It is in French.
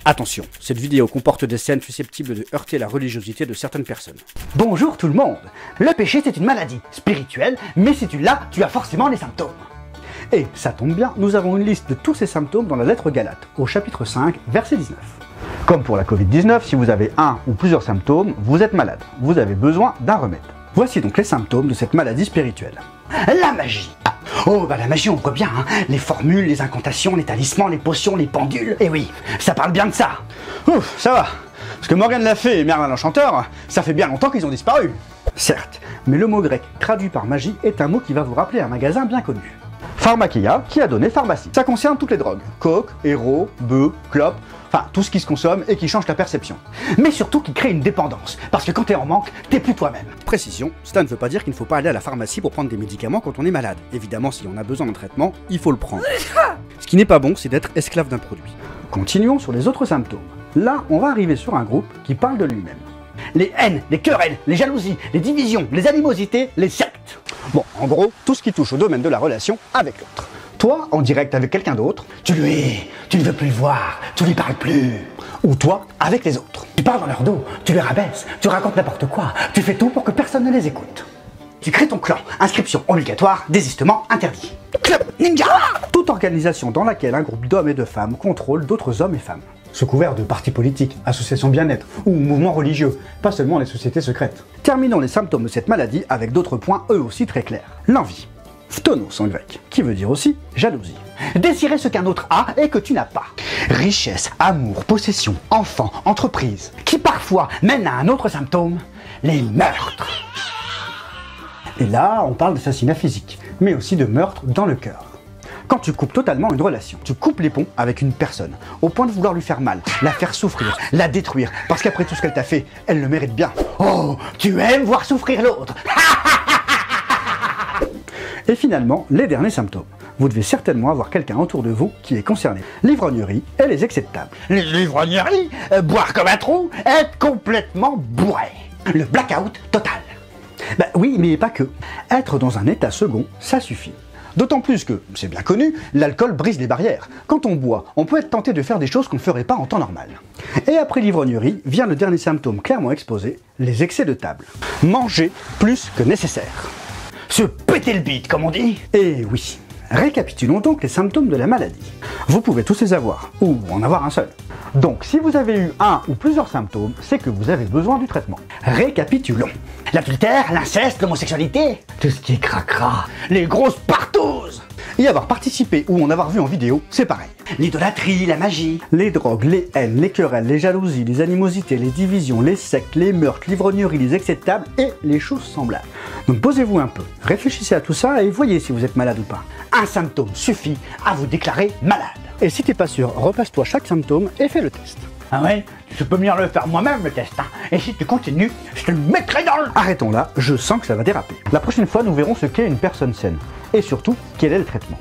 Attention, cette vidéo comporte des scènes susceptibles de heurter la religiosité de certaines personnes. Bonjour tout le monde. Le péché c'est une maladie spirituelle, mais si tu l'as, tu as forcément les symptômes. Et ça tombe bien, nous avons une liste de tous ces symptômes dans la lettre aux Galates, au chapitre 5, verset 19. Comme pour la Covid-19, si vous avez un ou plusieurs symptômes, vous êtes malade. Vous avez besoin d'un remède. Voici donc les symptômes de cette maladie spirituelle. La magie. Oh bah la magie on voit bien, hein. Les formules, les incantations, les talismans, les potions, les pendules. Et oui, ça parle bien de ça. Ouf, ça va. Parce que Morgane la Fée et Merlin l'Enchanteur, ça fait bien longtemps qu'ils ont disparu. Certes, mais le mot grec traduit par magie est un mot qui va vous rappeler un magasin bien connu. Pharmakeia, qui a donné pharmacie. Ça concerne toutes les drogues. Coke, héros, bœuf, clope, enfin tout ce qui se consomme et qui change ta perception. Mais surtout qui crée une dépendance, parce que quand t'es en manque, t'es plus toi-même. Précision, cela ne veut pas dire qu'il ne faut pas aller à la pharmacie pour prendre des médicaments quand on est malade. Évidemment, si on a besoin d'un traitement, il faut le prendre. Ce qui n'est pas bon, c'est d'être esclave d'un produit. Continuons sur les autres symptômes. Là, on va arriver sur un groupe qui parle de lui-même. Les haines, les querelles, les jalousies, les divisions, les animosités, les sectes. Bon, en gros, tout ce qui touche au domaine de la relation avec l'autre. Toi, en direct avec quelqu'un d'autre, tu le hais, tu ne veux plus le voir, tu lui parles plus. Ou toi, avec les autres. Tu parles dans leur dos, tu les rabaisses, tu racontes n'importe quoi, tu fais tout pour que personne ne les écoute. Tu crées ton clan, inscription obligatoire, désistement interdit. Club Ninja. Toute organisation dans laquelle un groupe d'hommes et de femmes contrôle d'autres hommes et femmes. Sous couvert de partis politiques, associations bien-être ou mouvements religieux, pas seulement les sociétés secrètes. Terminons les symptômes de cette maladie avec d'autres points eux aussi très clairs. L'envie. Phtonos en grec, qui veut dire aussi jalousie. Désirer ce qu'un autre a et que tu n'as pas. Richesse, amour, possession, enfant, entreprise, qui parfois mène à un autre symptôme, les meurtres. Et là, on parle d'assassinat physique, mais aussi de meurtre dans le cœur. Quand tu coupes totalement une relation, tu coupes les ponts avec une personne, au point de vouloir lui faire mal, la faire souffrir, la détruire, parce qu'après tout ce qu'elle t'a fait, elle le mérite bien. Oh, tu aimes voir souffrir l'autre. Et finalement, les derniers symptômes. Vous devez certainement avoir quelqu'un autour de vous qui est concerné. L'ivrognerie et les excès de table. L'ivrognerie, boire comme un trou, être complètement bourré. Le blackout total. Bah oui, mais pas que. Être dans un état second, ça suffit. D'autant plus que, c'est bien connu, l'alcool brise les barrières. Quand on boit, on peut être tenté de faire des choses qu'on ne ferait pas en temps normal. Et après l'ivrognerie, vient le dernier symptôme clairement exposé, les excès de table. Manger plus que nécessaire. Se péter le bide, comme on dit. Et oui. Récapitulons donc les symptômes de la maladie. Vous pouvez tous les avoir, ou en avoir un seul. Donc si vous avez eu un ou plusieurs symptômes, c'est que vous avez besoin du traitement. Récapitulons. L'adultère, l'inceste, l'homosexualité, tout ce qui est cracra, les grosses partous. Y avoir participé ou en avoir vu en vidéo, c'est pareil. L'idolâtrie, la magie, les drogues, les haines, les querelles, les jalousies, les animosités, les divisions, les sectes, les meurtres, l'ivrognerie, les excès de table et les choses semblables. Donc posez-vous un peu, réfléchissez à tout ça et voyez si vous êtes malade ou pas. Un symptôme suffit à vous déclarer malade. Et si t'es pas sûr, repasse-toi chaque symptôme et fais le test. Ah ouais, je peux venir le faire moi-même le test, hein. Et si tu continues, je te le mettrai dans le... Arrêtons là, je sens que ça va déraper. La prochaine fois, nous verrons ce qu'est une personne saine. Et surtout, quel est le traitement.